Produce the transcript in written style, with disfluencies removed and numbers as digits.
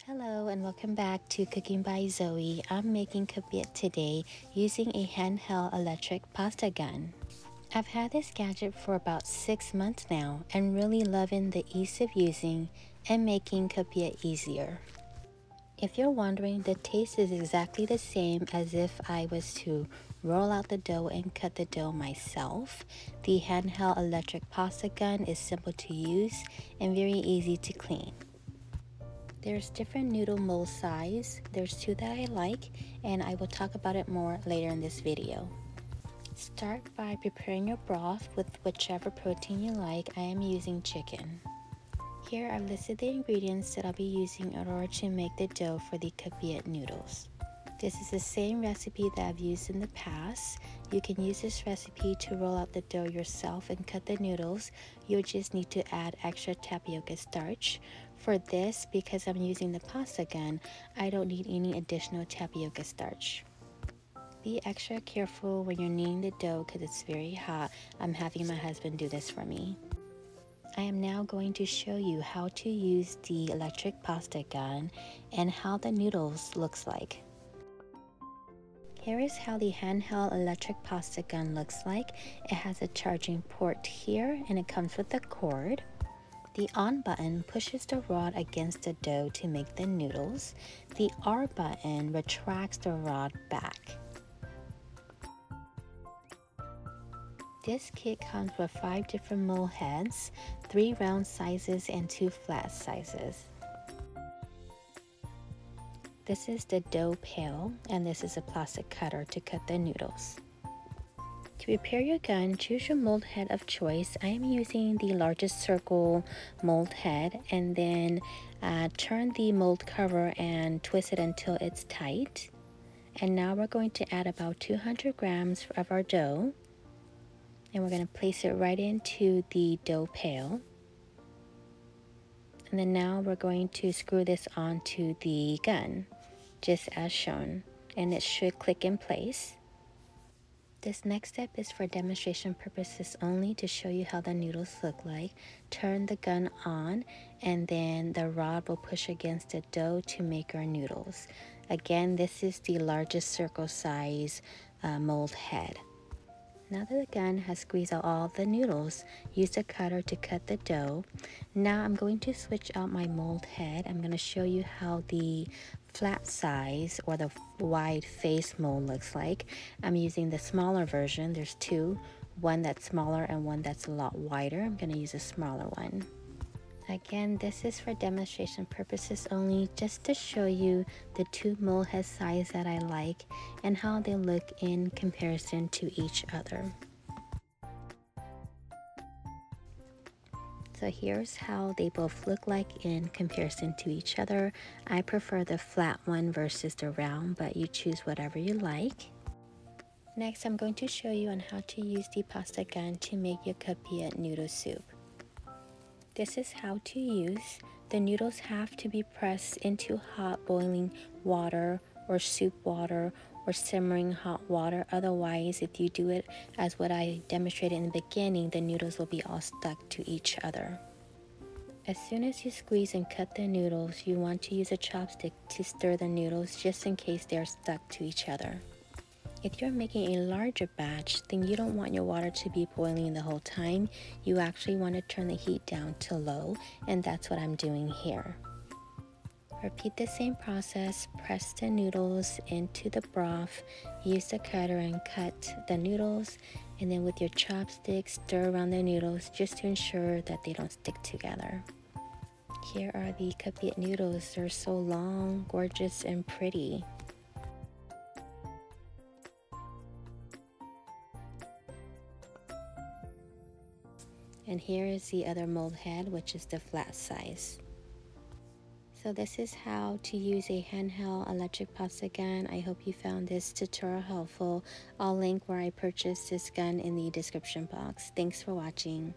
Hello and welcome back to Cooking by Zoe. I'm making Khao today using a handheld electric pasta gun. I've had this gadget for about 6 months now and really loving the ease of using and making Khao easier. If you're wondering, the taste is exactly the same as if I was to roll out the dough and cut the dough myself. The handheld electric pasta gun is simple to use and very easy to clean. There's different noodle mold size. There's two that I like, and I will talk about it more later in this video. Start by preparing your broth with whichever protein you like. I am using chicken. Here I've listed the ingredients that I'll be using in order to make the dough for the Khao noodles. This is the same recipe that I've used in the past. You can use this recipe to roll out the dough yourself and cut the noodles. You'll just need to add extra tapioca starch. For this, because I'm using the pasta gun, I don't need any additional tapioca starch. Be extra careful when you're kneading the dough because it's very hot. I'm having my husband do this for me. I am now going to show you how to use the electric pasta gun and how the noodles looks like. Here is how the handheld electric pasta gun looks like. It has a charging port here and it comes with a cord. The on button pushes the rod against the dough to make the noodles. The R button retracts the rod back. This kit comes with 5 different mold heads, 3 round sizes and 2 flat sizes. This is the dough pail, and this is a plastic cutter to cut the noodles. To prepare your gun, choose your mold head of choice. I am using the largest circle mold head, and then turn the mold cover and twist it until it's tight. And now we're going to add about 200 grams of our dough, and we're going to place it right into the dough pail. And then now we're going to screw this onto the gun, just as shown, and it should click in place. This next step is for demonstration purposes only to show you how the noodles look like. Turn the gun on and then the rod will push against the dough to make our noodles. Again, this is the largest circle size mold head. Now that the gun has squeezed out all the noodles, use the cutter to cut the dough. Now I'm going to switch out my mold head. I'm going to show you how the flat size or the wide face mold looks like. I'm using the smaller version. There's 2, one that's smaller and one that's a lot wider. I'm going to use a smaller one. Again, this is for demonstration purposes only, just to show you the 2 mold head size that I like and how they look in comparison to each other. So here's how they both look like in comparison to each other. I prefer the flat one versus the round, but you choose whatever you like. Next, I'm going to show you on how to use the pasta gun to make your Khao noodle soup. This is how to use. The noodles have to be pressed into hot boiling water or soup water or simmering hot water. Otherwise, if you do it as what I demonstrated in the beginning, the noodles will be all stuck to each other. As soon as you squeeze and cut the noodles, you want to use a chopstick to stir the noodles just in case they're stuck to each other. If you're making a larger batch, then you don't want your water to be boiling the whole time. You actually want to turn the heat down to low, and that's what I'm doing here. Repeat the same process. Press the noodles into the broth, use the cutter and cut the noodles, and then with your chopstick, stir around the noodles just to ensure that they don't stick together. Here are the Khao noodles. They're so long, gorgeous, and pretty. And here is the other mold head, which is the flat size. So this is how to use a handheld electric pasta gun. I hope you found this tutorial helpful. I'll link where I purchased this gun in the description box. Thanks for watching.